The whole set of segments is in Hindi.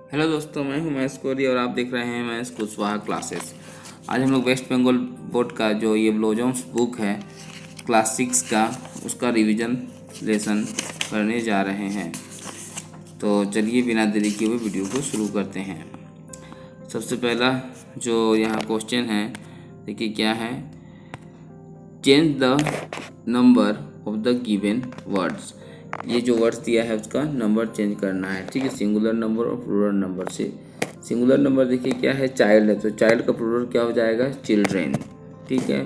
हेलो दोस्तों, मैं हूं महेश कोहली और आप देख रहे हैं महेश कुशवाहा क्लासेस। आज हम लोग वेस्ट बंगाल बोर्ड का जो ये ब्लोजम्स बुक है क्लास 6 का, उसका रिवीजन लेसन करने जा रहे हैं। तो चलिए बिना देरी किए हुए वीडियो को शुरू करते हैं। सबसे पहला जो यहाँ क्वेश्चन है, देखिए क्या है। Change the number of the given words. ये जो वर्ड्स दिया है उसका नंबर चेंज करना है, ठीक है। सिंगुलर नंबर और प्लूरल नंबर से। सिंगुलर नंबर देखिए क्या है, चाइल्ड है, तो चाइल्ड का प्लूरल क्या हो जाएगा, चिल्ड्रेन, ठीक है।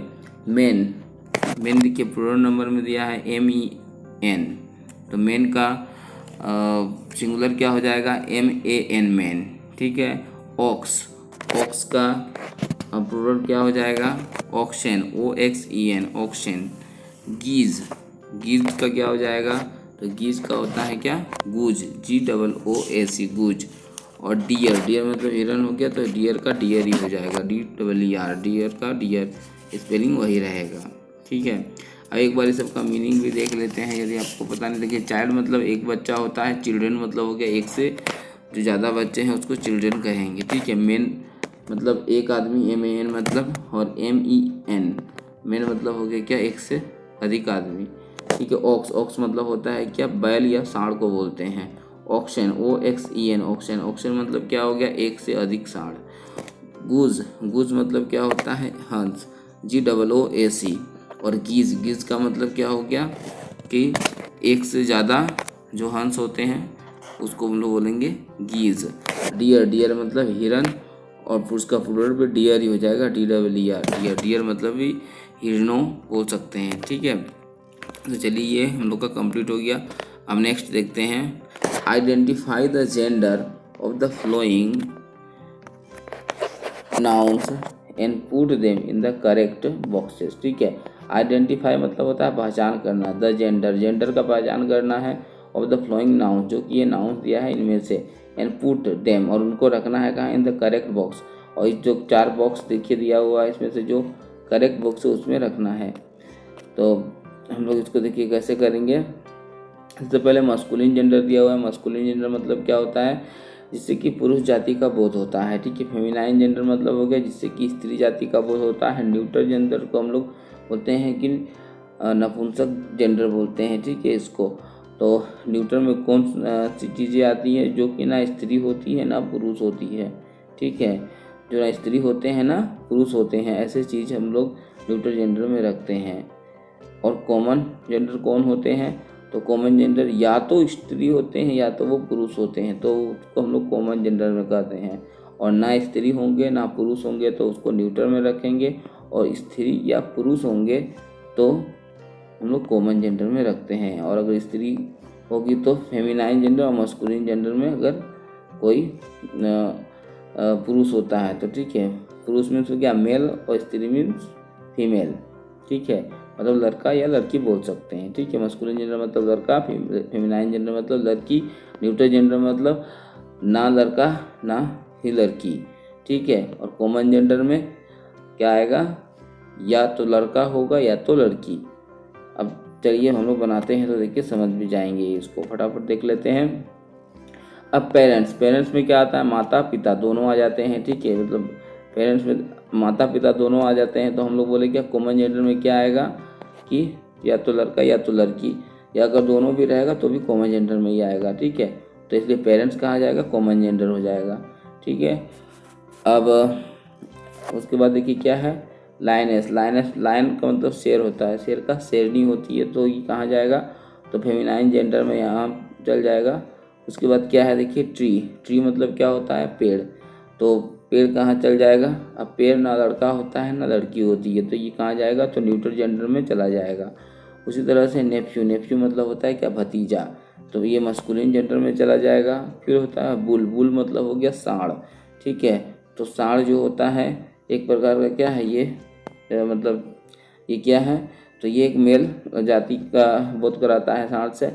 मेन, मेन देखिए प्लूरल नंबर में दिया है MEN, तो मेन का सिंगुलर क्या हो जाएगा, MAN, मैन, ठीक है। ऑक्स, ऑक्स का प्लूरल क्या हो जाएगा, ऑक्शन, OXEN, ऑक्शन। गीज, गीज का क्या हो जाएगा, तो गीज का होता है क्या, गूज, GOOAC, गूज। और डियर, डियर मतलब हिरन हो गया, तो डियर का डियर ही हो जाएगा, DEER, डियर का डियर, स्पेलिंग वही रहेगा, ठीक है। अब एक बार इस सबका मीनिंग भी देख लेते हैं, यदि आपको पता नहीं। देखिए चाइल्ड मतलब एक बच्चा होता है, चिल्ड्रेन मतलब हो गया एक से जो ज़्यादा बच्चे हैं उसको चिल्ड्रेन कहेंगे, ठीक है। मेन मतलब एक आदमी, MAN मतलब, और MEN, मेन मतलब हो गया क्या, एक से अधिक आदमी, ठीक है। ऑक्स, ऑक्स मतलब होता है क्या, बैल या सांड को बोलते हैं। ऑक्शन, OXEN, ऑक्शन, ऑक्शन मतलब क्या हो गया, एक से अधिक सांड। गूज, गूज मतलब क्या होता है, हंस, GOOAC। और गीज, गीज का मतलब क्या हो गया कि एक से ज़्यादा जो हंस होते हैं उसको हम लोग बोलेंगे गीज। डियर, डियर मतलब हिरन, और उसका प्लूरल पे डियर ही हो जाएगा, DEER, डियर, डियर मतलब भी हिरनों बोल सकते हैं, ठीक है। तो चलिए ये हम लोग का कंप्लीट हो गया। अब नेक्स्ट देखते हैं, identify the gender of the flowing nouns and put them in the correct boxes, ठीक है। आइडेंटिफाई मतलब होता है पहचान करना, द जेंडर, जेंडर का पहचान करना है, ऑफ द फ्लोइंग नाउन, जो कि ये नाउन्स दिया है इनमें से, एंड पुट देम, और उनको रखना है कहाँ, इन द करेक्ट बॉक्स। और इस जो 4 बॉक्स देखिए दिया हुआ है, इसमें से जो करेक्ट बॉक्स है उसमें रखना है। तो हम लोग इसको देखिए कैसे करेंगे। सबसे पहले मस्कुलिन जेंडर दिया हुआ है। मस्कुलिन जेंडर मतलब क्या होता है, जिससे कि पुरुष जाति का बोध होता है, ठीक है। फेमिनाइन जेंडर मतलब हो गया जिससे कि स्त्री जाति का बोध होता है। न्यूट्रल जेंडर को हम लोग बोलते हैं कि नपुंसक जेंडर बोलते हैं, ठीक है इसको। तो न्यूट्रल में कौन सी चीज़ें आती हैं, जो कि ना स्त्री होती है ना पुरुष होती है, ठीक है। जो ना स्त्री होते हैं ना पुरुष होते हैं, ऐसे चीज़ हम लोग न्यूट्रल जेंडर में रखते हैं। और कॉमन जेंडर कौन होते हैं, तो कॉमन जेंडर या तो स्त्री होते हैं या तो वो पुरुष होते हैं, तो उसको हम लोग कॉमन जेंडर में कहते हैं। और ना स्त्री होंगे ना पुरुष होंगे तो उसको न्यूट्रल में रखेंगे, और स्त्री या पुरुष होंगे तो हम लोग कॉमन जेंडर में रखते हैं। और अगर स्त्री होगी तो फेमिनाइन जेंडर, और मस्कुलिन जेंडर में अगर कोई पुरुष होता है तो, ठीक है। पुरुष मीन्स हो गया मेल और स्त्री मीन्स फीमेल, ठीक है, मतलब लड़का या लड़की बोल सकते हैं, ठीक है। मस्कुलिन जेंडर मतलब लड़का, फेमिनाइन जेंडर मतलब लड़की, न्यूट्रल जेंडर मतलब ना लड़का ना ही लड़की, ठीक है। और कॉमन जेंडर में क्या आएगा, या तो लड़का होगा या तो लड़की। अब चलिए हम लोग बनाते हैं, तो देखिए समझ भी जाएंगे, इसको फटाफट देख लेते हैं। अब पेरेंट्स, पेरेंट्स में क्या आता है, माता पिता दोनों आ जाते हैं, ठीक है। मतलब पेरेंट्स में माता पिता दोनों आ जाते हैं, तो हम लोग बोले क्या, कॉमन जेंडर में क्या आएगा कि या तो लड़का या तो लड़की, या अगर दोनों भी रहेगा तो भी कॉमन जेंडर में ही आएगा, ठीक है। तो इसलिए पेरेंट्स कहाँ जाएगा, कॉमन जेंडर हो जाएगा, ठीक है। अब उसके बाद देखिए क्या है, लाइनेस, लाइनेस, लाइन का मतलब शेर होता है, शेर का शेरनी होती है, तो ये कहाँ जाएगा, तो फेमिनाइन जेंडर में यहाँ चल जाएगा। उसके बाद क्या है, देखिए ट्री, ट्री मतलब क्या होता है, पेड़, तो पेड़ कहाँ चल जाएगा। अब पेड़ ना लड़का होता है ना लड़की होती है, तो ये कहाँ जाएगा, तो न्यूट्रल जेंडर में चला जाएगा। उसी तरह से नेफ्यू, नेफ्यू मतलब होता है क्या, भतीजा, तो ये मस्कुलिन जेंडर में चला जाएगा। फिर होता है बुल, बुल मतलब हो गया सांड, ठीक है। तो सांड जो होता है एक प्रकार का क्या है, ये मतलब ये क्या है, तो ये एक मेल जाति का बोध कराता है सांड से,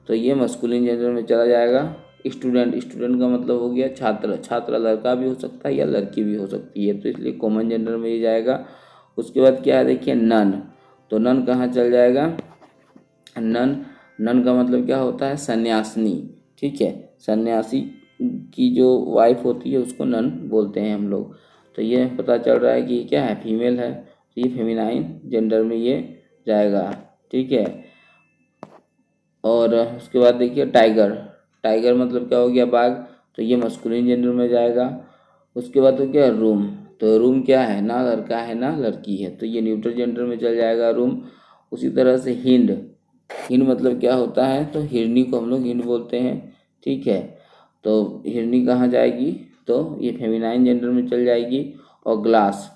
तो ये मस्कुलिन जेंडर में चला जाएगा। स्टूडेंट, स्टूडेंट का मतलब हो गया छात्र, छात्र लड़का भी हो सकता है या लड़की भी हो सकती है, तो इसलिए कॉमन जेंडर में ही जाएगा। उसके बाद क्या है, देखिए नन, तो नन कहाँ चल जाएगा, नन, नन का मतलब क्या होता है, सन्यासिनी, ठीक है। सन्यासी की जो वाइफ होती है उसको नन बोलते हैं हम लोग। तो ये पता चल रहा है कि ये क्या है, फीमेल है, तो ये फेमिनाइन जेंडर में ये जाएगा। ठीक है। और उसके बाद देखिए टाइगर, टाइगर मतलब क्या हो गया, बाघ, तो ये मस्कुलिन जेंडर में जाएगा। उसके बाद तो क्या, रूम, तो रूम क्या है, ना लड़का है ना लड़की है, तो ये न्यूट्रल जेंडर में चल जाएगा रूम। उसी तरह से हिंड, हिंड मतलब क्या होता है, तो हिरनी को हम लोग हिंड बोलते हैं। ठीक है। तो हिरनी कहाँ जाएगी, तो ये फेमिनाइन जेंडर में चल जाएगी। और ग्लास,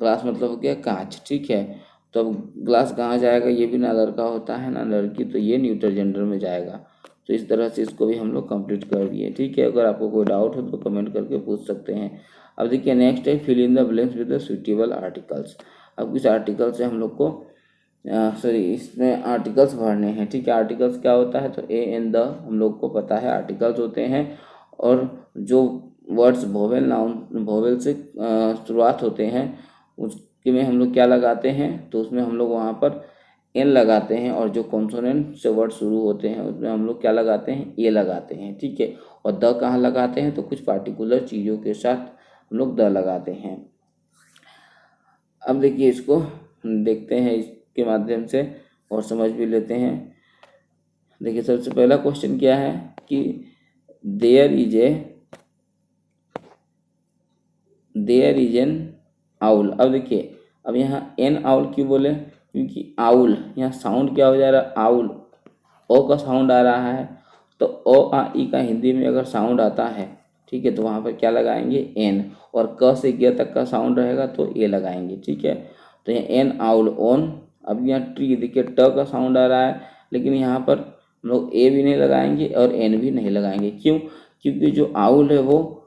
ग्लास मतलब हो गया कांच। ठीक है। तो अब ग्लास कहाँ जाएगा, ये भी ना लड़का होता है ना लड़की, तो ये न्यूट्रल जेंडर में जाएगा। तो इस तरह से इसको भी हम लोग कंप्लीट कर दिए। ठीक है। अगर आपको कोई डाउट हो तो कमेंट करके पूछ सकते हैं। अब देखिए नेक्स्ट है fill in the blanks with the suitable articles. अब किस आर्टिकल से हम लोग को सॉरी इसमें आर्टिकल्स भरने हैं। ठीक है। आर्टिकल्स क्या होता है, तो ए एंड द हम लोग को पता है आर्टिकल्स होते हैं। और जो वर्ड्स वोवेल नाउन वोवेल से शुरुआत होते हैं उसके में हम लोग क्या लगाते हैं, तो उसमें हम लोग वहाँ पर एन लगाते हैं। और जो कॉन्सोनेंट से वर्ड शुरू होते हैं उसमें हम लोग क्या लगाते हैं, ए लगाते हैं। ठीक है। और द कहाँ लगाते हैं, तो कुछ पार्टिकुलर चीज़ों के साथ हम लोग द लगाते हैं। अब देखिए इसको देखते हैं इसके माध्यम से और समझ भी लेते हैं। देखिए सबसे पहला क्वेश्चन क्या है कि देयर इज एन आउल। अब देखिए अब यहाँ एन आउल क्यों बोले, क्योंकि आउल यहाँ साउंड क्या हो जा रहा है, आउल, ओ का साउंड आ रहा है। तो ओ आ ई का हिंदी में अगर साउंड आता है, ठीक है, तो वहाँ पर क्या लगाएंगे, एन। और क से ग तक का साउंड रहेगा तो ए लगाएंगे। ठीक है। तो यहाँ एन आउल ओन। अब यहाँ ट्री देखिए ट का साउंड आ रहा है, लेकिन यहाँ पर हम लोग ए भी नहीं लगाएंगे और एन भी नहीं लगाएंगे। क्यों, क्योंकि जो आउल है वो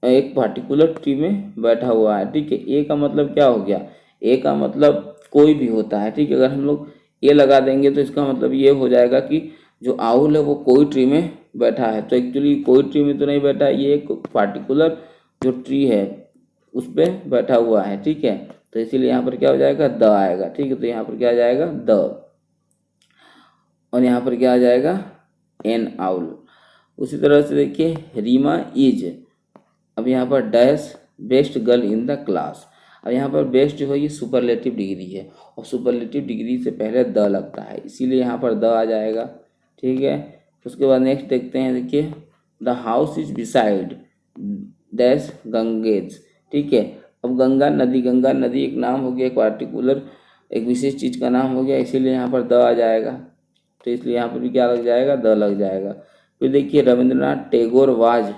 एक पार्टिकुलर ट्री में बैठा हुआ है। ठीक है। ए का मतलब क्या हो गया, ए का मतलब कोई भी होता है। ठीक है। अगर हम लोग ए लगा देंगे तो इसका मतलब ये हो जाएगा कि जो आउल है वो कोई ट्री में बैठा है। तो एक्चुअली कोई ट्री में तो नहीं बैठा है, ये एक पार्टिकुलर जो ट्री है उस पर बैठा हुआ है। ठीक है। तो इसीलिए यहाँ पर क्या हो जाएगा, द आएगा। ठीक है। तो यहाँ पर क्या आ जाएगा, द। और यहाँ पर क्या आ जाएगा, एन आउल। उसी तरह से देखिए रीमा इज। अब यहाँ पर dash best girl in the class. अब यहाँ पर बेस्ट जो है ये सुपरलेटिव डिग्री है और सुपरलेटिव डिग्री से पहले द लगता है, इसीलिए यहाँ पर द आ जाएगा। ठीक है। उसके बाद नेक्स्ट देखते हैं। देखिए the house is beside dash Ganges. ठीक है। अब गंगा नदी एक नाम हो गया, एक पार्टिकुलर एक विशेष चीज़ का नाम हो गया, इसीलिए यहाँ पर द आ जाएगा। तो इसलिए यहाँ पर भी क्या लग जाएगा, द लग जाएगा। फिर देखिए Rabindranath Tagore was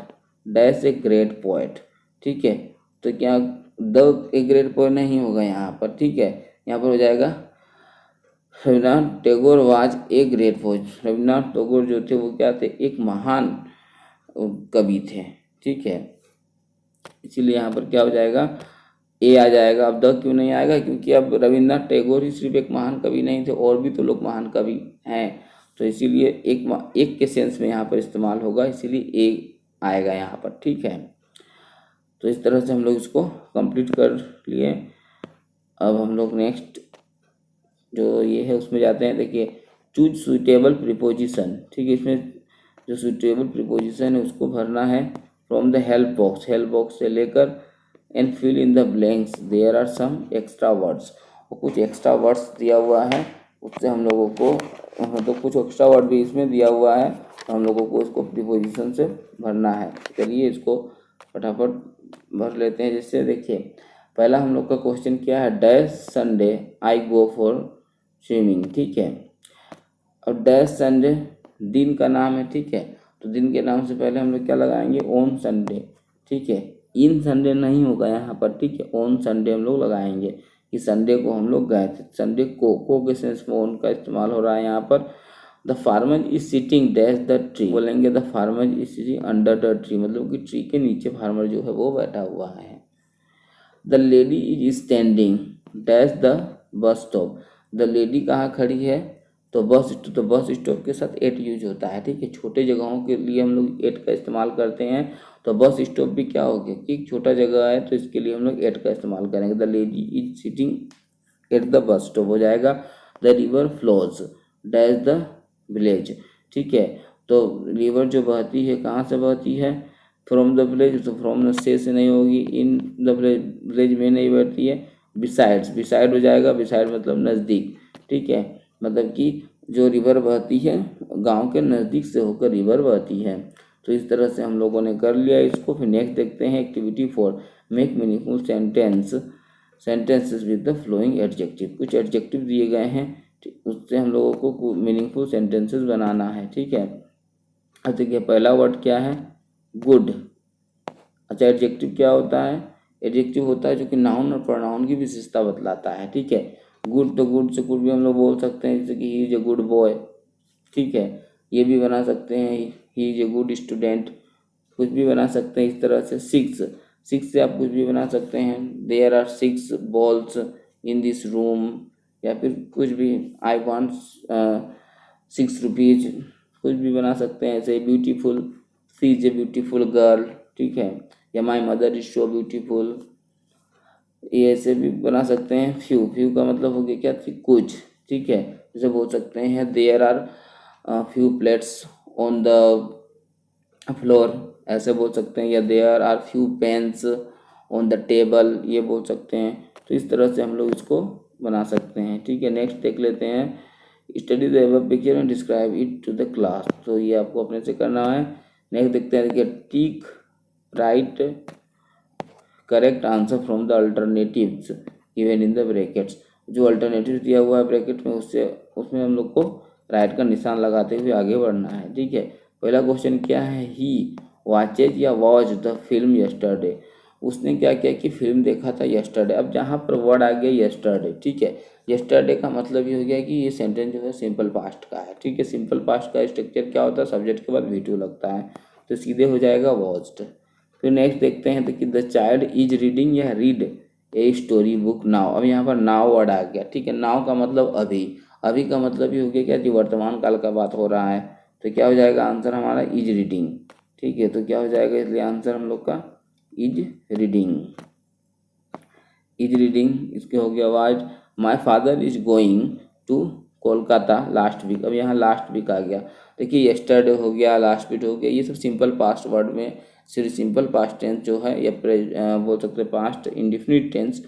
dash a great poet. ठीक है। तो क्या द ए ग्रेट पोएट नहीं होगा यहाँ पर। ठीक है। यहाँ पर हो जाएगा Rabindranath Tagore was a great poet. Rabindranath Tagore जो थे वो क्या थे, एक महान कवि थे। ठीक है। इसीलिए यहाँ पर क्या हो जाएगा, ए आ जाएगा। अब द क्यों नहीं आएगा, क्योंकि अब रविन्द्रनाथ टैगोर ही सिर्फ एक महान कवि नहीं थे, और भी तो लोग महान कवि हैं। तो इसीलिए एक के सेंस में यहाँ पर इस्तेमाल होगा, इसीलिए ए आएगा यहाँ पर। ठीक है। तो इस तरह से हम लोग इसको कंप्लीट कर लिए। अब हम लोग नेक्स्ट जो ये है उसमें जाते हैं। देखिए चूज सुटेबल प्रीपोजिशन। ठीक है। इसमें जो सुटेबल प्रीपोजिशन है उसको भरना है from the help box, help box से लेकर and fill in the blanks there are some extra words. और कुछ एक्स्ट्रा वर्ड्स दिया हुआ है, उससे हम लोगों को तो कुछ एक्स्ट्रा वर्ड भी इसमें दिया हुआ है, तो हम लोगों को इसको प्रीपोजिशन से भरना है। चलिए इसको फटाफट भर लेते हैं। जैसे देखिए पहला हम लोग का क्वेश्चन क्या है, dash Sunday I go for swimming. ठीक है। और डैश संडे दिन का नाम है। ठीक है। तो दिन के नाम से पहले हम लोग क्या लगाएंगे, ऑन संडे। ठीक है। इन संडे नहीं होगा यहाँ पर। ठीक है। ऑन संडे हम लोग लगाएंगे कि संडे को हम लोग गए थे। संडे को के सेंस में ऑन का इस्तेमाल हो रहा है यहाँ पर। The farmer is sitting dash the tree, बोलेंगे the farmer is sitting under the tree, मतलब कि ट्री के नीचे फार्मर जो है वो बैठा हुआ है। The lady is standing dash the bus stop. The lady कहाँ खड़ी है, तो बस स्टॉप के साथ एट यूज होता है। ठीक है। छोटे जगहों के लिए हम लोग एट का इस्तेमाल करते हैं। तो बस स्टॉप भी क्या हो गया कि एक छोटा जगह है, तो इसके लिए हम लोग एट का इस्तेमाल करेंगे। The lady is sitting at the bus stop हो जाएगा। The river flows dash the village. ठीक है। तो रिवर जो बहती है कहाँ से बहती है, फ्रॉम द विलेज, तो फ्रॉम से नहीं होगी, इन द विलेज में नहीं बहती है, बिसाइड्स, बिसाइड हो जाएगा, बिसाइड मतलब नज़दीक, ठीक है, मतलब कि जो रिवर बहती है गांव के नज़दीक से होकर रिवर बहती है। तो इस तरह से हम लोगों ने कर लिया इसको। फिर नेक्स्ट देखते हैं activity 4, make meaningful sentences with the flowing adjective. कुछ एडजेक्टिव दिए गए हैं, उससे हम लोगों को मीनिंगफुल सेंटेंसेस बनाना है, ठीक है। अब देखिए पहला वर्ड क्या है, गुड। अच्छा, एडजेक्टिव क्या होता है, एडजेक्टिव होता है जो कि नाउन और प्रोनाउन की विशेषता बतलाता है, ठीक है। गुड, तो गुड से गुड भी हम लोग बोल सकते हैं, जैसे कि he is a good boy, ठीक है, ये भी बना सकते हैं, he is a good student, कुछ भी बना सकते हैं इस तरह से। सिक्स, सिक्स से आप कुछ भी बना सकते हैं, there are 6 balls in this room, या फिर कुछ भी, आई वॉन्ट 6 रुपीज, कुछ भी बना सकते हैं ऐसे। Beautiful, she is a beautiful girl, ठीक है, या my mother is so beautiful, ये ऐसे भी बना सकते हैं। फ्यू, फ्यू का मतलब हो गया क्या, कुछ, ठीक है, जैसे बोल सकते हैं there are few plates on the floor, ऐसे बोल सकते हैं, या there are few pens on the table, ये बोल सकते हैं। तो इस तरह से हम लोग इसको बना सकते हैं, ठीक है। नेक्स्ट देख लेते हैं, study the above picture and describe it to the class, तो ये आपको अपने से करना है। नेक्स्ट देखते हैं, देखिए टिक right correct answer from the alternatives given in the brackets, जो अल्टरनेटिव दिया हुआ है ब्रैकेट में उससे उसमें हम लोग को राइट का निशान लगाते हुए आगे बढ़ना है, ठीक है। पहला क्वेश्चन क्या है, ही वॉचेज या वॉच द फिल्म यस्टरडे, उसने क्या किया कि फिल्म देखा था यस्टरडे। अब जहाँ पर वर्ड आ गया यस्टरडे, ठीक है, यस्टरडे का मतलब ये हो गया कि ये सेंटेंस जो है सिंपल पास्ट का है, ठीक है। सिंपल पास्ट का स्ट्रक्चर क्या होता है, सब्जेक्ट के बाद वी2 लगता है, तो सीधे हो जाएगा वॉच्ड। फिर नेक्स्ट देखते हैं, तो कि द चाइल्ड इज रीडिंग या read a story book now, अब यहाँ पर नाउ वर्ड आ गया, ठीक है। नाउ का मतलब अभी, अभी का मतलब ये हो गया क्या, कि वर्तमान काल का बात हो रहा है, तो क्या हो जाएगा आंसर हमारा, इज रीडिंग, ठीक है। तो क्या हो जाएगा, इसलिए आंसर हम लोग का इज रीडिंग, इज रीडिंग। इसके हो गया was my father is going to Kolkata last week, अब यहाँ लास्ट वीक आ गया, देखिए यस्टरडे हो गया, लास्ट वीक हो गया, ये सब सिंपल पास्ट वर्ड में सिर्फ सिंपल पास्ट टेंस जो है या बोल सकते हैं पास्ट इंडिफिनिट टेंस,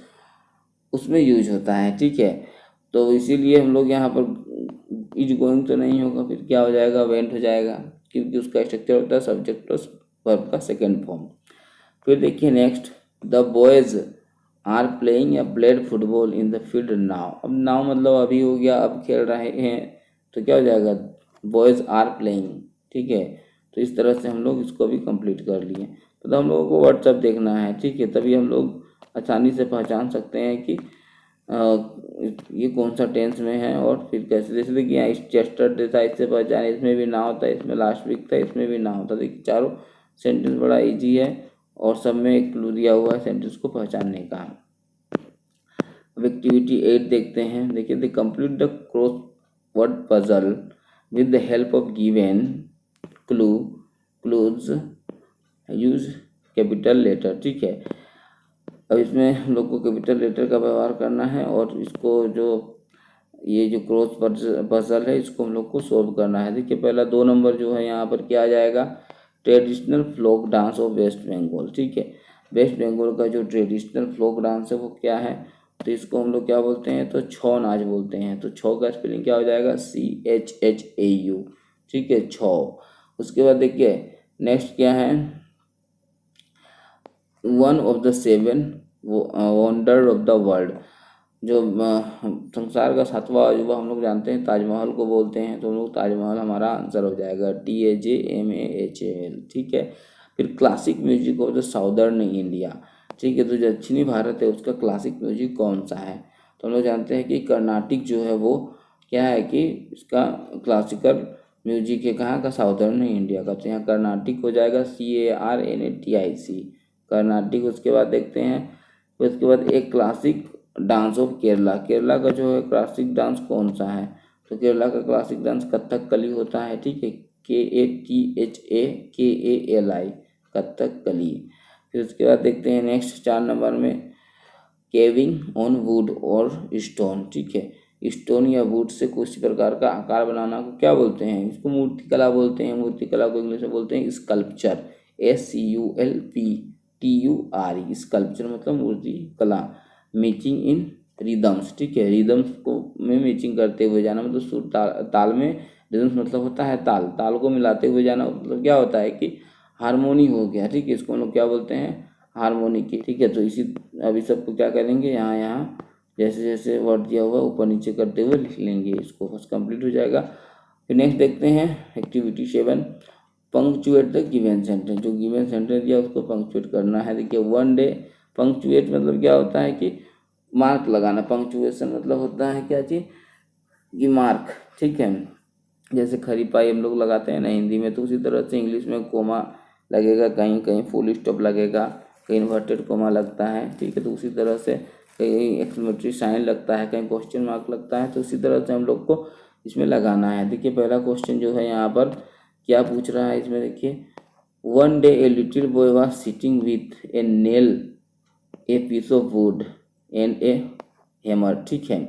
उसमें यूज होता है, ठीक है। तो इसीलिए हम लोग यहाँ पर इज गोइंग तो नहीं होगा, फिर क्या हो जाएगा, वेंट हो जाएगा, क्योंकि उसका स्ट्रक्चर होता है सब्जेक्ट और वर्ब का सेकेंड फॉर्म। फिर देखिए next, the boys are playing या played football in the field now, अब नाउ मतलब अभी हो गया, अब खेल रहे हैं, तो क्या हो जाएगा, बॉयज आर प्लेइंग, ठीक है। तो इस तरह से हम लोग इसको भी कंप्लीट कर लिए। तो हम लोगों को व्हाट्सअप देखना है, ठीक है, तभी हम लोग आसानी से पहचान सकते हैं कि ये कौन सा टेंस में है, और फिर कैसे, जैसे देखिए यहाँ यस्टरडे था, इससे पहचाने, इसमें भी ना होता है, इसमें लास्ट वीक था, इसमें भी ना होता। देखिए चारों सेंटेंस बड़ा इजी है और सब में एक क्लू दिया हुआ है सेंटेंस को पहचानने का। अब एक्टिविटी 8 देखते हैं, देखिए the complete the crossword puzzle with the help of given clues use capital letter, ठीक है। अब इसमें हम लोग को कैपिटल लेटर का व्यवहार करना है, और इसको जो ये जो क्रॉस पजल है इसको हम लोग को सोल्व करना है। देखिए पहला 2 नंबर जो है यहाँ पर क्या आ जाएगा, traditional folk dance of West Bengal, ठीक है। वेस्ट बंगाल का जो ट्रेडिशनल फ्लोक डांस है वो क्या है, तो इसको हम लोग क्या बोलते हैं, तो छौ नाच बोलते हैं। तो छौ का स्पेलिंग क्या हो जाएगा, CHHAU, ठीक है, छौ। उसके बाद देखिए नेक्स्ट क्या है, one of the 7 wonder of the world, जो संसार का 7वां अजूबा हम लोग जानते हैं ताजमहल को बोलते हैं, तो हम लोग ताजमहल हमारा आंसर हो जाएगा, TAJMAHL, ठीक है। फिर classic music of the southern India, ठीक है, तो जो दक्षिणी भारत है उसका क्लासिक म्यूजिक कौन सा है, तो हम लोग जानते हैं कि कर्नाटिक जो है वो क्या है, कि इसका क्लासिकल म्यूजिक है कहाँ का, साउदर्न इंडिया का, तो यहाँ कर्नाटिक हो जाएगा, CARNATIC, कर्नाटिक। उसके बाद देखते हैं, फिर उसके बाद एक classic dance of Kerala, Kerala का जो है क्लासिक डांस कौन सा है, तो केरला का क्लासिक डांस कथकली होता है, ठीक है, KATHAKALI, कथकली। फिर उसके बाद देखते हैं नेक्स्ट 4 नंबर में, केविंग ऑन वुड और स्टोन, ठीक है, स्टोन या वुड से कुछ प्रकार का आकार बनाना को क्या बोलते हैं? इसको मूर्तिकला बोलते हैं। मूर्तिकला को इंग्लिश में बोलते हैं स्कल्पचर, SCULPTURE। स्कल्पचर मतलब मूर्ति कला। मैचिंग इन रिदम्स, ठीक है, रिदम्स को में मैचिंग करते हुए जाना, मतलब सुर ताल में। रिदम्स मतलब होता है ताल, ताल को मिलाते हुए जाना मतलब क्या होता है कि हारमोनी हो गया, ठीक है, इसको हम लोग क्या बोलते हैं? हारमोनी की, ठीक है। तो इसी अभी सबको क्या करेंगे, यहाँ यहाँ जैसे जैसे वर्ड दिया हुआ ऊपर नीचे करते हुए लिख लेंगे, इसको बस कंप्लीट हो जाएगा। फिर नेक्स्ट देखते हैं activity 7, punctuate the given sentence. जो गिवन सेंटेंस दिया उसको पंक्चुएट करना है। देखिए 1 डे, पंक्चुएट मतलब क्या होता है कि मार्क लगाना। पंक्चुएशन मतलब होता है क्या चीज़ कि मार्क, ठीक है। जैसे खरी पाई हम लोग लगाते हैं ना हिंदी में, तो उसी तरह से इंग्लिश में कोमा लगेगा, कहीं कहीं फुल स्टॉप लगेगा, कहीं इन्वर्टेड कोमा लगता है, ठीक है। तो उसी तरह से कहीं एक्सक्लेमेटरी साइन लगता है, कहीं क्वेश्चन मार्क लगता है, तो उसी तरह से हम लोग को इसमें लगाना है। देखिए पहला क्वेश्चन जो है यहाँ पर क्या पूछ रहा है इसमें, देखिए 1 day a little boy was sitting with a nail, a piece of wood and a hammer, ठीक है।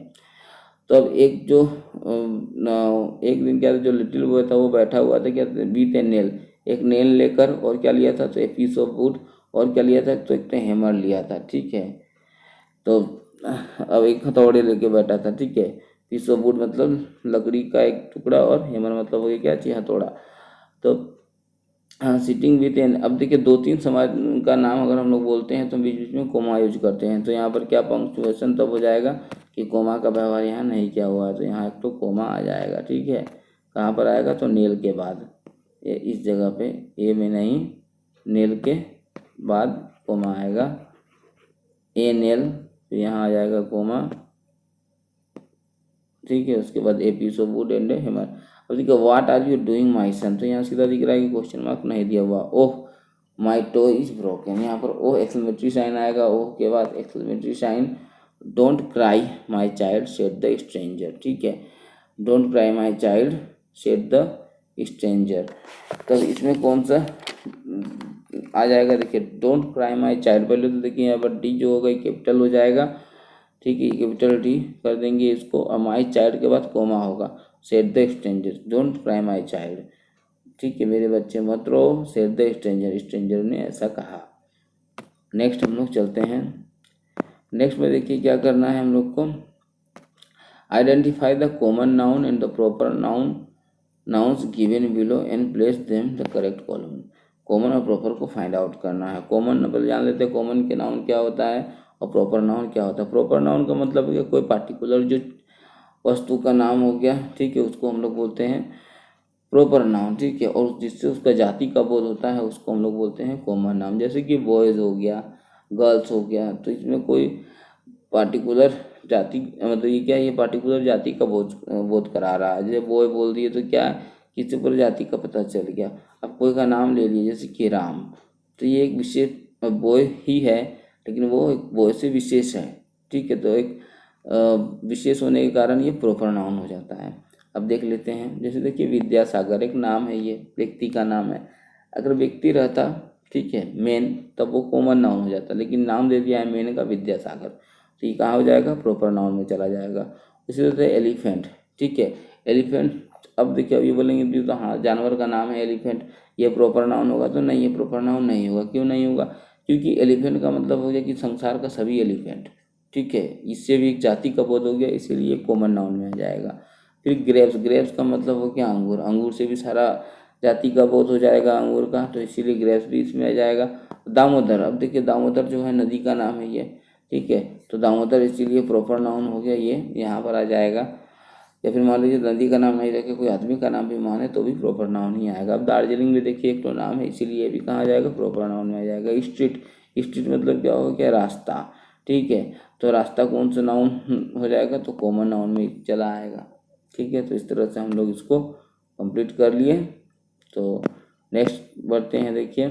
तो अब एक जो एक दिन क्या था, जो लिटिल बॉय था वो बैठा हुआ था क्या, विथ ए नेल, एक नेल लेकर, और क्या लिया था, तो ए पीस ऑफ वुड, और क्या लिया था, तो एक हैमर लिया था, ठीक है। तो अब एक हथौड़े लेके बैठा था, ठीक है। पीस ऑफ वुड मतलब लकड़ी का एक टुकड़ा, और हैमर मतलब हो गया क्या चीज, हथौड़ा। तो हाँ, सिटिंग विथ एन, अब देखिए 2-3 समाज का नाम अगर हम लोग बोलते हैं तो बीच बीच में कोमा यूज करते हैं, तो यहाँ पर क्या पंक्चुएशन तब हो जाएगा कि कोमा का व्यवहार यहाँ नहीं किया हुआ है, तो यहाँ एक तो कोमा आ जाएगा, ठीक है। कहाँ पर आएगा, तो नेल के बाद, ये इस जगह पे, ए में नहीं, नेल के बाद कोमा आएगा, ए नेल, तो यहाँ आ जाएगा कोमा, ठीक है। उसके बाद a piece of wood and hammer. अब देखिए what are you doing my son, तो यहाँ सीधा दिख रहा है कि क्वेश्चन मार्क नहीं दिया हुआ। Oh my toe is broken, यहाँ पर ओह एक्सक्लेमेटरी साइन आएगा, ओह के बाद exclamatory sign. Don't cry my child said the stranger, ठीक है। Don't cry my child said the stranger. तब इसमें कौन सा आ जाएगा, देखिए डोंट क्राई माई चाइल्ड, पहले तो देखिए यहाँ पर डी जो होगा कैपिटल हो जाएगा, ठीक है, कैपिटल डी कर देंगे इसको, और माई चाइल्ड के बाद कोमा होगा। Said the stranger, don't cry my child, ठीक है, मेरे बच्चे मत रो। सेड द स्ट्रेंजर, स्ट्रेंजर ने ऐसा कहा। नेक्स्ट हम लोग चलते हैं। नेक्स्ट में देखिए क्या करना है हम लोग को, identify the common noun and the proper nouns given below and place them the correct column. Common और प्रॉपर को फाइंड आउट करना है। कॉमन पहले जान लेते हैं कॉमन के नाउन क्या होता है और प्रॉपर नाउन क्या होता है। प्रॉपर नाउन का मतलब है कोई पार्टिकुलर जो वस्तु का नाम हो गया, ठीक है, उसको हम लोग बोलते हैं प्रॉपर नाउन, ठीक है। और जिससे उसका जाति का बोध होता है उसको हम लोग बोलते हैं कॉमन नाउन। जैसे कि बॉयज़ हो गया, गर्ल्स हो गया, तो इसमें कोई पार्टिकुलर जाति, मतलब ये क्या, ये पार्टिकुलर जाति का बोध करा रहा है। जैसे बॉय बोल दिए तो क्या किसी पर जाति का पता चल गया। अब कोई का नाम ले लिए जैसे कि राम, तो ये एक विशेष बॉय ही है, लेकिन वो एक बॉय से विशेष है, ठीक है। तो एक विशेष होने के कारण ये प्रॉपर नाउन हो जाता है। अब देख लेते हैं, जैसे देखिए विद्यासागर एक नाम है, ये व्यक्ति का नाम है। अगर व्यक्ति रहता, ठीक है, मेन, तब वो कॉमन नाउन हो जाता, लेकिन नाम दे दिया है मेन का विद्यासागर, तो ये कहाँ हो जाएगा, प्रॉपर नाउन में चला जाएगा। इसी तरह से एलिफेंट, ठीक है, एलिफेंट, अब देखिए ये बोलेंगे तो हाँ जानवर का नाम है एलिफेंट, ये प्रॉपर नाउन होगा, तो नहीं, ये प्रॉपर नाउन नहीं होगा। क्यों नहीं होगा, क्योंकि एलिफेंट का मतलब हो गया कि संसार का सभी एलिफेंट, ठीक है, इससे भी एक जाति का बोध हो गया, इसीलिए कॉमन नाउन में आ जाएगा। फिर ग्रेप्स, ग्रेप्स का मतलब हो गया अंगूर, अंगूर से भी सारा जाति का बोध हो जाएगा अंगूर का, तो इसीलिए ग्रेप्स भी इसमें आ जाएगा। दामोदर, अब देखिए दामोदर जो है नदी का नाम है ये, ठीक है, तो दामोदर इसीलिए प्रॉपर नाउन हो गया, ये यहाँ पर आ जाएगा। या फिर मान लीजिए नदी का नाम नहीं रखे, कोई आदमी का नाम भी माने तो भी प्रॉपर नाउन ही आएगा। अब दार्जिलिंग में देखिए एक तो नाम है, इसीलिए ये भी कहाँ आ जाएगा, प्रॉपर नाउन में आ जाएगा। स्ट्रीट, स्ट्रीट मतलब क्या हो गया, रास्ता, ठीक है, तो रास्ता कौन सा नाउन हो जाएगा, तो कॉमन नाउन में चला आएगा, ठीक है। तो इस तरह से हम लोग इसको कंप्लीट कर लिए। तो नेक्स्ट बढ़ते हैं, देखिए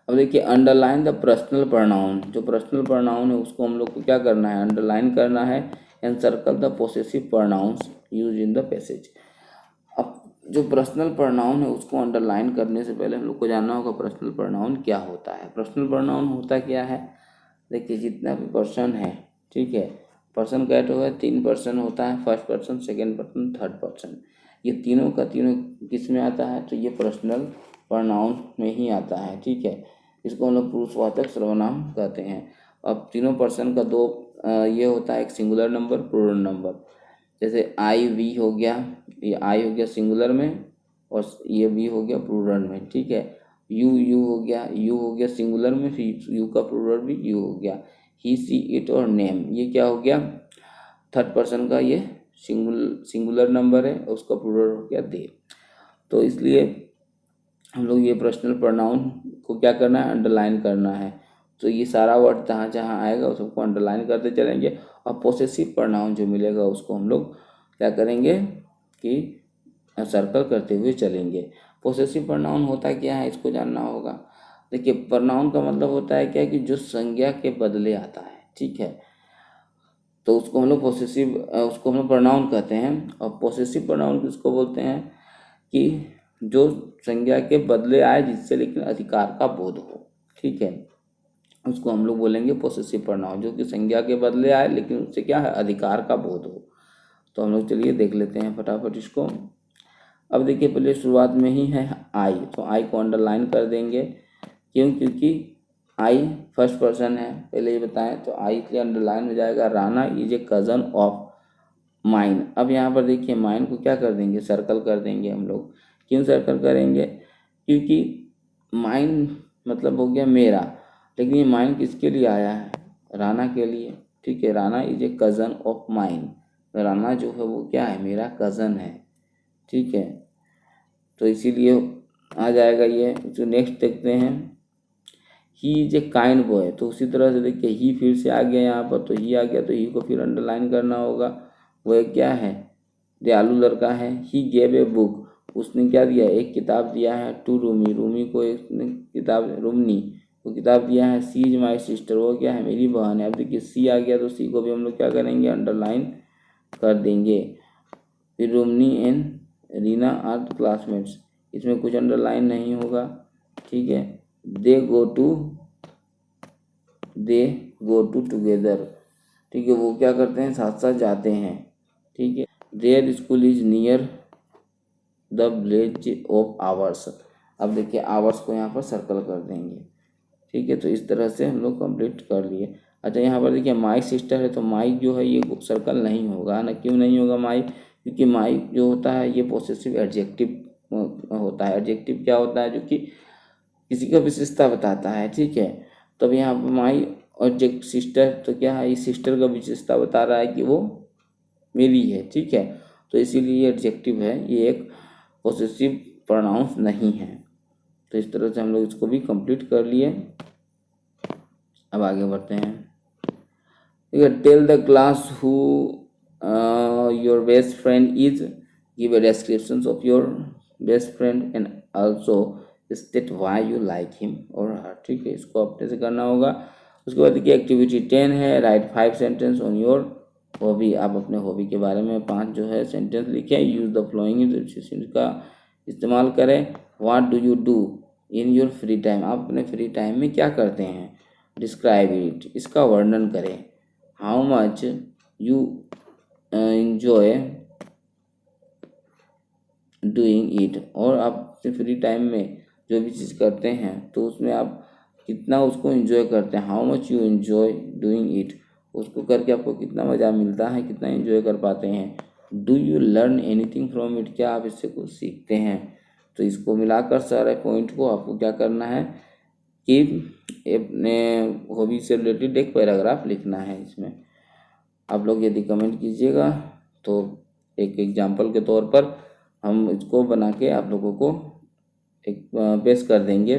अब देखिए अंडरलाइन द पर्सनल प्रोनाउन, जो पर्सनल प्रोनाउन है उसको हम लोग को क्या करना है, अंडरलाइन करना है। And circle the possessive pronouns use in the passage. अब जो पर्सनल प्रोनाउन है उसको अंडरलाइन करने से पहले हम लोग को जानना होगा पर्सनल प्रोनाउन क्या होता है। पर्सनल प्रोनाउन होता क्या है, देखिए जितना भी पर्सन है, ठीक है, पर्सन का जो है 3 पर्सन होता है, first person, second person, third person. ये तीनों का तीनों किस में आता है, तो ये पर्सनल प्रोनाउन में ही आता है, ठीक है। इसको हम लोग पुरुषवाचक सर्वनाम कहते हैं। अब तीनों पर्सन का दो ये होता है, एक सिंगुलर नंबर, प्लूरल नंबर। जैसे आई वी हो गया, ये आई हो गया सिंगुलर में और ये वी हो गया प्लूरल में, ठीक है। यू हो गया सिंगुलर में, फिर यू का प्लूरल भी यू हो गया। ही सी इट और नेम, ये क्या हो गया, थर्ड पर्सन का ये सिंगुलर नंबर है, उसका प्लूरल हो गया दे। तो इसलिए हम लोग ये पर्सनल प्रोनाउन को क्या करना है, अंडरलाइन करना है। तो ये सारा वर्ड जहाँ जहाँ आएगा उस सबको अंडरलाइन करते चलेंगे। और पोसेसिव प्रोनाउन जो मिलेगा उसको हम लोग क्या करेंगे कि सर्कल करते हुए चलेंगे। पोसेसिव प्रोनाउन होता क्या है, इसको जानना होगा। देखिए, प्रोनाउन का मतलब होता है क्या कि जो संज्ञा के बदले आता है, ठीक है। तो उसको हम लोग उसको हम लोग प्रोनाउन कहते हैं। और पोसेसिव प्रोनाउन किसको बोलते हैं कि जो संज्ञा के बदले आए, जिससे लेकिन अधिकार का बोध हो, ठीक है, उसको हम लोग बोलेंगे पोसेसिव प्रोनाउन। जो कि संज्ञा के बदले आए लेकिन उससे क्या है, अधिकार का बोध हो। तो हम लोग चलिए देख लेते हैं फटाफट इसको। अब देखिए, पहले शुरुआत में ही है आई, तो आई को अंडरलाइन कर देंगे। क्यों, क्योंकि आई फर्स्ट पर्सन है, पहले ही बताएं, तो आई इसलिए अंडरलाइन हो जाएगा। Rana is a cousin of mine. अब यहाँ पर देखिए, माइन को क्या कर देंगे, सर्कल कर देंगे हम लोग। क्यों सर्कल करेंगे, क्योंकि माइन मतलब हो गया मेरा, लेकिन ये माइन किसके लिए आया है, राना के लिए, ठीक है। Rana is a cousin of mine, Rana जो है वो क्या है, मेरा कज़न है, ठीक है। तो इसीलिए आ जाएगा ये। जो नेक्स्ट देखते हैं, he is a kind boy. तो उसी तरह से देखिए, ही फिर से आ गया यहाँ पर, तो ही आ गया, तो ही को फिर अंडरलाइन करना होगा। वो क्या है, दयालु लड़का है। ही गेव ए बुक, उसने क्या दिया, एक किताब दिया है। टू रूमी, रूमी को एक किताब, रूमनी को किताब दिया है। सी इज माई सिस्टर, वो क्या है, मेरी बहन है। अब देखिए सी आ गया, तो सी को भी हम लोग क्या करेंगे, अंडरलाइन कर देंगे। फिर रूमनी एंड रीना आर क्लासमेट्स, इसमें कुछ अंडरलाइन नहीं होगा, ठीक है। दे गो टू टुगेदर, ठीक है, वो क्या करते हैं, साथ साथ जाते हैं, ठीक है। Their school is near the village of ours. अब देखिए आवर्स को यहाँ पर सर्कल कर देंगे, ठीक है। तो इस तरह से हम लोग कंप्लीट कर लिए। अच्छा, यहाँ पर देखिए माई सिस्टर है, तो माई जो है ये सर्कल नहीं होगा ना। क्यों नहीं होगा माई, क्योंकि माई जो होता है ये पॉसेसिव एडजेक्टिव होता है। एडजेक्टिव क्या होता है, जो कि किसी का विशेषता बताता है, ठीक है। तब यहाँ पर माई ऑब्जेक्ट सिस्टर, तो क्या है, इस सिस्टर का विशेषता बता रहा है कि वो मेरी है, ठीक है। तो इसीलिए ये एडजेक्टिव है, ये एक पॉसेसिव प्रोनाउंस नहीं है। तो इस तरह से हम लोग इसको भी कंप्लीट कर लिए। अब आगे बढ़ते हैं। ठीक है, tell the class who your best friend is, give a description of your best friend and also state why you like him और हर, ठीक है। इसको अपने से करना होगा। उसके बाद देखिए एक्टिविटी 10 है, right 5 sentence on your hobby. आप अपने हॉबी के बारे में 5 जो है सेंटेंस लिखें। यूज द फ्लोइंग का इस्तेमाल करें। What do you do in your free time, आप अपने फ्री टाइम में क्या करते हैं। डिस्क्राइब इट, इसका वर्णन करें। How much you enjoy doing it, और आप अपने फ्री टाइम में जो भी चीज़ करते हैं तो उसमें आप कितना उसको एंजॉय करते हैं। How much you enjoy doing it, उसको करके आपको कितना मज़ा मिलता है, कितना एंजॉय कर पाते हैं। Do you learn anything from it, क्या आप इससे कुछ सीखते हैं। तो इसको मिलाकर सारे पॉइंट को आपको क्या करना है कि अपने हॉबी से रिलेटेड एक पैराग्राफ लिखना है। इसमें आप लोग यदि कमेंट कीजिएगा तो एक एग्जाम्पल के तौर पर हम इसको बना के आप लोगों को एक पेश कर देंगे।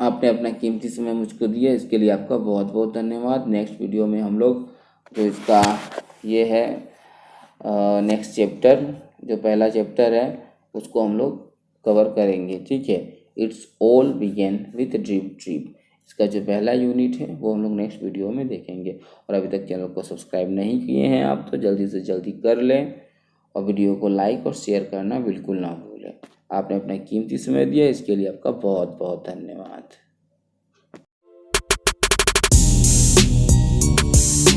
आपने अपना कीमती समय मुझको दिया, इसके लिए आपका बहुत बहुत धन्यवाद। नेक्स्ट वीडियो में हम लोग जो इसका ये है नेक्स्ट चैप्टर, जो पहला चैप्टर है उसको हम लोग कवर करेंगे, ठीक है। It's all began with dream trip, इसका जो पहला यूनिट है वो हम लोग नेक्स्ट वीडियो में देखेंगे। और अभी तक चैनल को सब्सक्राइब नहीं किए हैं आप तो जल्दी से जल्दी कर लें, और वीडियो को लाइक और शेयर करना बिल्कुल ना भूलें। आपने अपना कीमती समय दिया, इसके लिए आपका बहुत बहुत धन्यवाद। है।